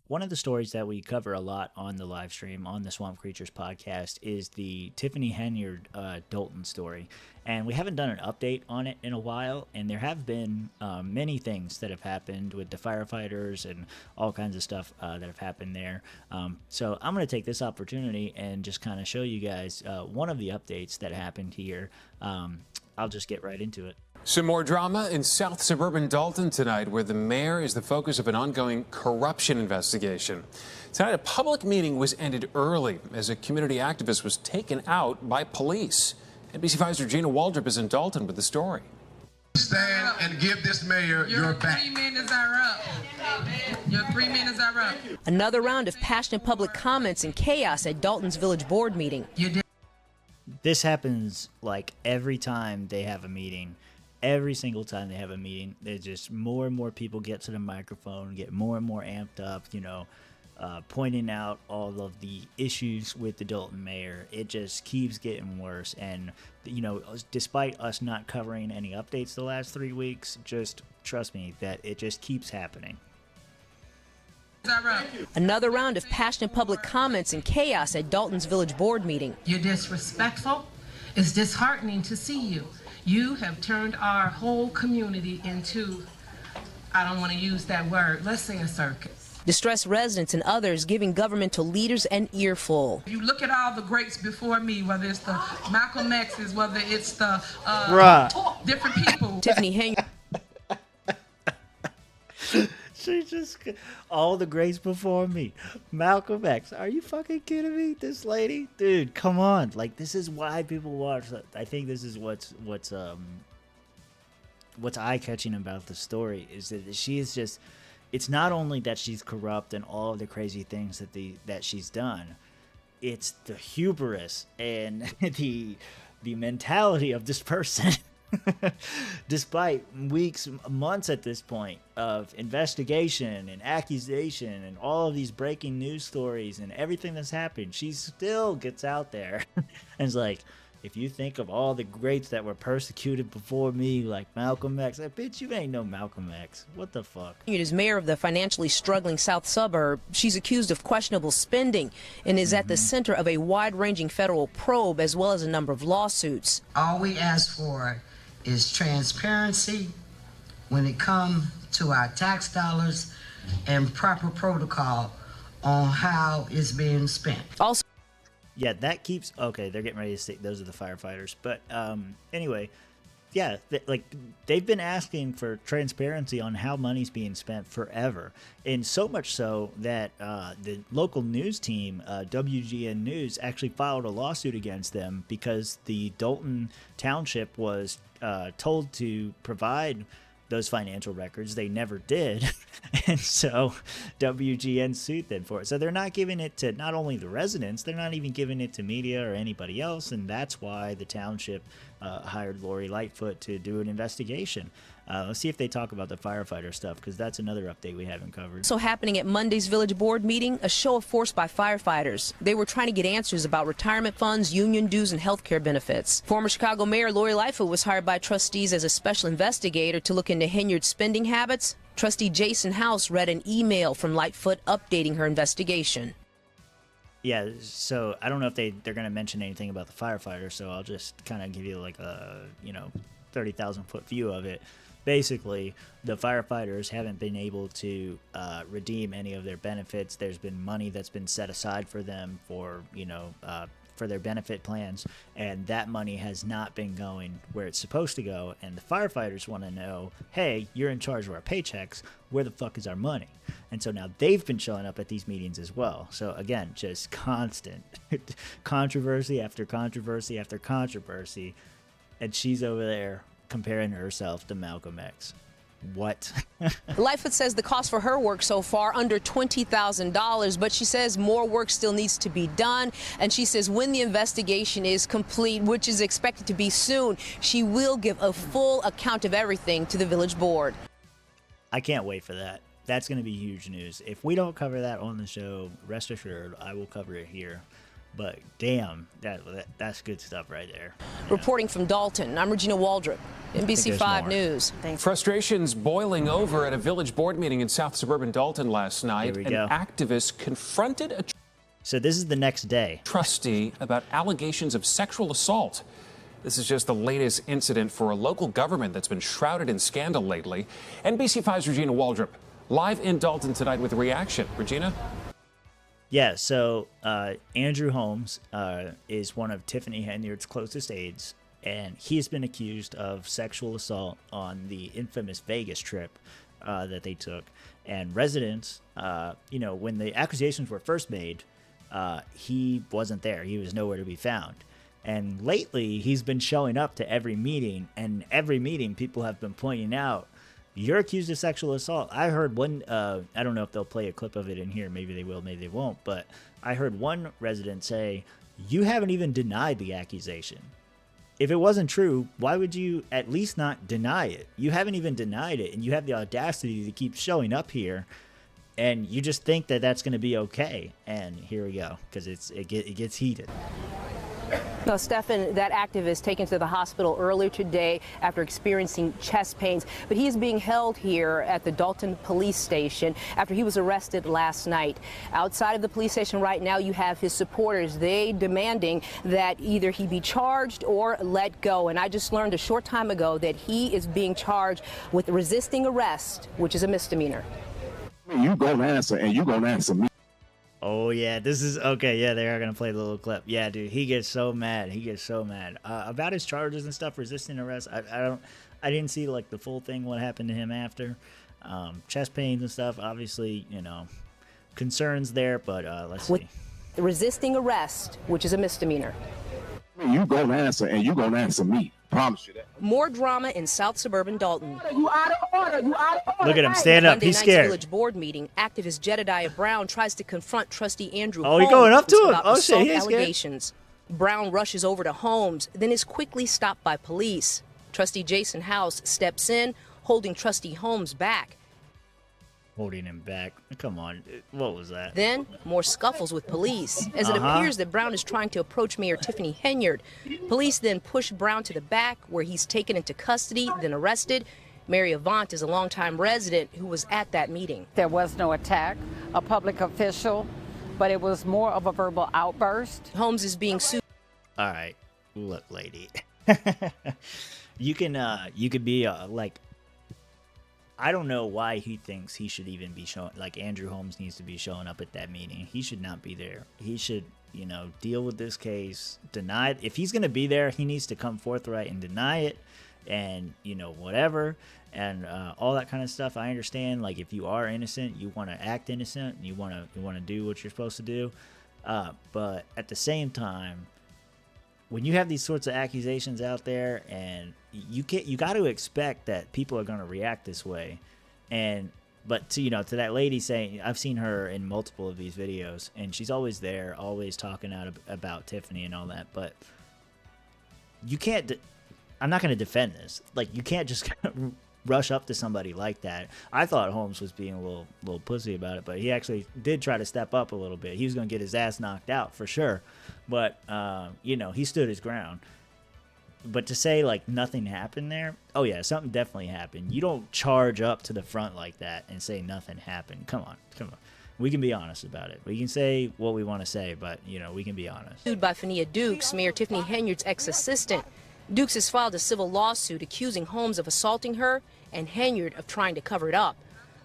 One of the stories that we cover a lot on the live stream on the Swamp Creatures podcast is the Tiffany Henyard Dolton story. And we haven't done an update on it in a while, and there have been many things that have happened with the firefighters and all kinds of stuff that have happened there. So I'm going to take this opportunity and just kind of show you guys one of the updates that happened here. I'll just get right into it. Some more drama in South suburban Dolton tonight, where the mayor is the focus of an ongoing corruption investigation. Tonight, a public meeting was ended early as a community activist was taken out by police. NBC5's Regina Waldrop is in Dolton with the story. Stand and give this mayor your back. 3 minutes are up. Your 3 minutes are up. Another round of passionate public comments and chaos at Dolton's village board meeting. This happens like every time they have a meeting. Every single time they have a meeting, there's just more and more people get to the microphone, get more and more amped up, pointing out all of the issues with the Dolton mayor. It just keeps getting worse. And, despite us not covering any updates the last 3 weeks, just trust me that it just keeps happening. Another round of passionate public comments and chaos at Dolton's village board meeting. You're disrespectful. It's disheartening to see you. You have turned our whole community into, I don't want to use that word, let's say a circus. Distressed residents and others giving governmental leaders an earful. You look at all the greats before me, whether it's the Malcolm X's, whether it's the different people. Tiffany Henyard. She just, all the greats before me. Malcolm X. Are you fucking kidding me? This lady? Dude, come on. Like, this is why people watch. I think this is what's eye-catching about the story is that she is just, it's not only that she's corrupt and all of the crazy things that she's done. It's the hubris and the mentality of this person. Despite weeks, months at this point of investigation and accusation and all of these breaking news stories and everything that's happened, she still gets out there and is like, if you think of all the greats that were persecuted before me, like Malcolm X, bitch, you ain't no Malcolm X. What the fuck? As mayor of the financially struggling South suburb, she's accused of questionable spending and is at the center of a wide-ranging federal probe as well as a number of lawsuits. All we ask for is transparency when it comes to our tax dollars and proper protocol on how it's being spent. Also, yeah, that keeps, okay, they're getting ready to say those are the firefighters. But anyway, yeah, they've been asking for transparency on how money's being spent forever. And so much so that the local news team, WGN News, actually filed a lawsuit against them because the Dolton Township was told to provide those financial records. They never did. And so WGN sued them for it. So they're not giving it to not only the residents, they're not even giving it to media or anybody else. And that's why the township hired Lori Lightfoot to do an investigation. Let's see if they talk about the firefighter stuff, because that's another update we haven't covered. So happening at Monday's village board meeting, a show of force by firefighters. They were trying to get answers about retirement funds, union dues, and health care benefits. Former Chicago Mayor Lori Lightfoot was hired by trustees as a special investigator to look into Henyard's spending habits. Trustee Jason House read an email from Lightfoot updating her investigation. Yeah, so I don't know if they're going to mention anything about the firefighters, so I'll just kind of give you like a, 30,000-foot view of it. Basically, the firefighters haven't been able to redeem any of their benefits. There's been money that's been set aside for them for their benefit plans, and that money has not been going where it's supposed to go. And the firefighters want to know, hey, you're in charge of our paychecks. Where the fuck is our money? And so now they've been showing up at these meetings as well. So again, just constant controversy after controversy after controversy. And she's over there comparing herself to Malcolm X. What? Lightfoot says the cost for her work so far under $20,000, but she says more work still needs to be done. And she says when the investigation is complete, which is expected to be soon, she will give a full account of everything to the village board. I can't wait for that. That's going to be huge news. If we don't cover that on the show, rest assured, I will cover it here. But damn, that's good stuff right there. Reporting from Dolton, I'm Regina Waldrop, NBC 5 News. Thanks. Frustrations boiling over at a village board meeting in South Suburban Dolton last night. An activist confronted a So this is the next day. Trustee about allegations of sexual assault. This is just the latest incident for a local government that's been shrouded in scandal lately. NBC 5's Regina Waldrop, live in Dolton tonight with a reaction. Regina? Yeah, so Andrew Holmes is one of Tiffany Henyard's closest aides, and he's been accused of sexual assault on the infamous Vegas trip that they took. And residents, when the accusations were first made, he wasn't there. He was nowhere to be found. And lately, he's been showing up to every meeting, and every meeting people have been pointing out, you're accused of sexual assault. I heard one, I don't know if they'll play a clip of it in here. Maybe they will, maybe they won't. But I heard one resident say, you haven't even denied the accusation. If it wasn't true, why would you at least not deny it? You haven't even denied it, and you have the audacity to keep showing up here, and you just think that that's going to be okay. And here we go, because it gets heated. Now, Stefan, that activist taken to the hospital earlier today after experiencing chest pains, but he is being held here at the Dolton police station after he was arrested last night. Outside of the police station right now, you have his supporters. They demanding that either he be charged or let go. And I just learned a short time ago that he is being charged with resisting arrest, which is a misdemeanor. You gonna answer, and you gonna answer me. Oh, yeah, this is okay. Yeah, they are going to play the little clip. Yeah, dude, he gets so mad. About his charges and stuff, resisting arrest. I didn't see like the full thing, what happened to him after. Chest pains and stuff, obviously, concerns there, but let's see. Resisting arrest, which is a misdemeanor. You gonna answer, and you gonna answer me. Promise you that. More drama in South Suburban Dalton. You out of order. You out of order. Look at him stand up. He's scared. Village board meeting. Activist Jedidiah Brown tries to confront Trustee Andrew Holmes. Holmes. He's going up to him. About oh shit, he's allegations. Scared. Brown rushes over to Holmes, then is quickly stopped by police. Trustee Jason House steps in, holding Trustee Holmes back. Holding him back. Come on. What was that? Then, more scuffles with police, as it appears that Brown is trying to approach Mayor Tiffany Henyard. Police then push Brown to the back, where he's taken into custody, then arrested. Mary Avant is a longtime resident who was at that meeting. There was no attack, a public official, but it was more of a verbal outburst. Holmes is being sued. All right. Look, lady. you could be like, I don't know why he thinks he should even be showing, like Andrew Holmes needs to be showing up at that meeting. He should not be there. He should, deal with this case, deny it. If he's going to be there, he needs to come forthright and deny it and, whatever, and all that kind of stuff. I understand, like, if you are innocent, you want to act innocent, and you want to do what you're supposed to do. But at the same time, when you have these sorts of accusations out there, and you got to expect that people are going to react this way. But to that lady saying, I've seen her in multiple of these videos, and she's always there, always talking out about Tiffany and all that. But you can't. I'm not going to defend this. Like, you can't just rush up to somebody like that. I thought Holmes was being a little pussy about it, but he actually did try to step up a little bit. He was going to get his ass knocked out for sure, but he stood his ground. But to say like nothing happened there, oh yeah, something definitely happened. You don't charge up to the front like that and say nothing happened. Come on. We can be honest about it. We can say what we want to say, but we can be honest. Sued by Fania Dukes, Mayor Tiffany Henyard's ex-assistant. Dukes has filed a civil lawsuit accusing Holmes of assaulting her and Henyard of trying to cover it up.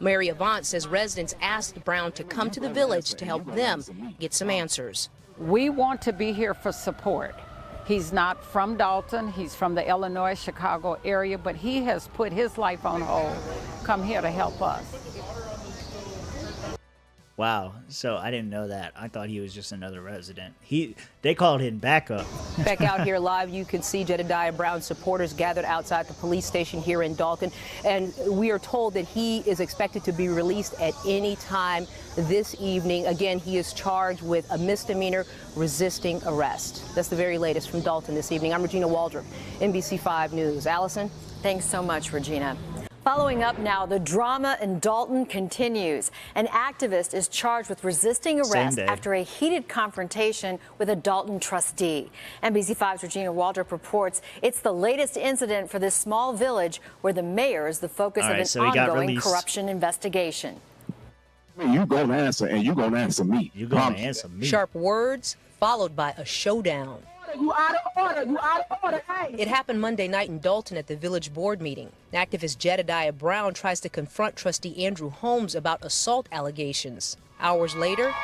Mary Avant says residents asked Brown to come to the village to help them get some answers. We want to be here for support. He's not from Dolton, he's from the Illinois, Chicago area, but he has put his life on hold. Come here to help us. Wow, so I didn't know that. I thought he was just another resident. They called him backup. Back out here live, you can see Jedidiah Brown supporters gathered outside the police station here in Dolton, and we are told that he is expected to be released at any time this evening. Again, he is charged with a misdemeanor, resisting arrest. That's the very latest from Dolton this evening. I'm Regina Waldrop, NBC 5 News. Allison? Thanks so much, Regina. Following up now, the drama in Dolton continues. An activist is charged with resisting arrest after a heated confrontation with a Dolton trustee. NBC5's Regina Waldrop reports it's the latest incident for this small village where the mayor is the focus of an ongoing corruption investigation. You gonna answer, and you gonna answer me. You gonna answer me. Sharp words followed by a showdown. You out of order. You out of order. Hey. It happened Monday night in Dolton at the village board meeting. Activist Jedidiah Brown tries to confront trustee Andrew Holmes about assault allegations. Hours later,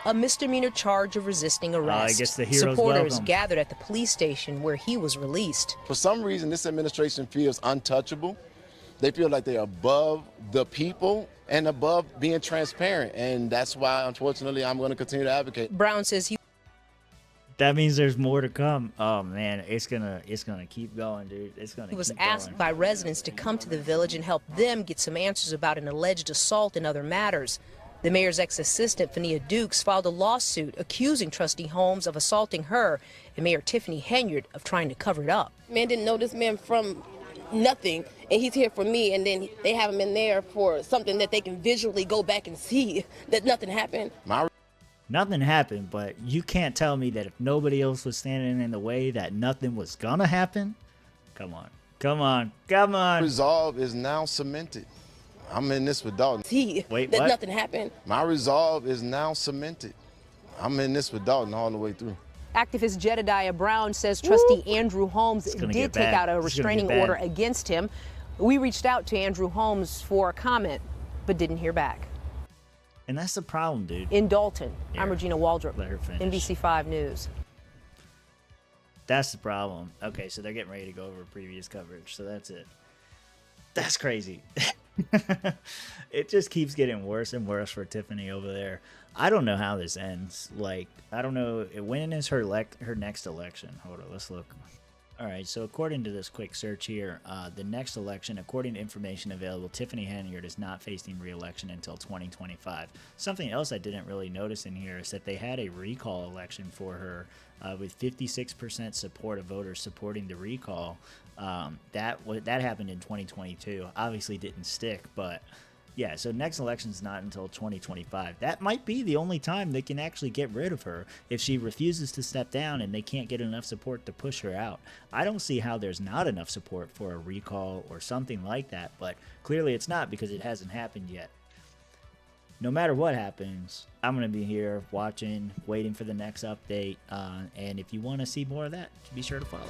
a misdemeanor charge of resisting arrest. I guess the hero's Supporters welcome. gathered at the police station where he was released. For some reason, this administration feels untouchable. They feel like they're above the people and above being transparent. And that's why, unfortunately, I'm going to continue to advocate. Brown says that means there's more to come. Oh man, it's gonna keep going, dude. It's gonna. He was keep asked going. by residents to come to the village and help them get some answers about an alleged assault and other matters. The mayor's ex-assistant, Fania Dukes, filed a lawsuit accusing trustee Holmes of assaulting her and Mayor Tiffany Henyard of trying to cover it up. Man didn't know this man from nothing, and he's here for me, and then they have him in there for something that they can visually go back and see that nothing happened. Nothing happened, but you can't tell me that if nobody else was standing in the way that nothing was gonna happen. Come on, come on, come on. Resolve is now cemented. I'm in this with Dolton. Wait, that what? Nothing happened. My resolve is now cemented. I'm in this with Dolton all the way through. Activist Jedidiah Brown says trustee Andrew Holmes did take out a restraining order against him. We reached out to Andrew Holmes for a comment, but didn't hear back. And that's the problem, dude. In Dolton, I'm Regina Waldrop, Let her finish. NBC5 News. That's the problem. Okay, so they're getting ready to go over previous coverage, so that's it. That's crazy. It just keeps getting worse and worse for Tiffany over there. I don't know how this ends. Like, I don't know. When is her next election? Hold on, let's look. All right, so according to this quick search here, the next election, according to information available, Tiffany Henyard is not facing re-election until 2025. Something else I didn't really notice in here is that they had a recall election for her with 56% support of voters supporting the recall. That happened in 2022. Obviously didn't stick, but yeah, so next election's not until 2025. That might be the only time they can actually get rid of her if she refuses to step down and they can't get enough support to push her out. I don't see how there's not enough support for a recall or something like that, but clearly it's not because it hasn't happened yet. No matter what happens, I'm going to be here watching, waiting for the next update, and if you want to see more of that, be sure to follow.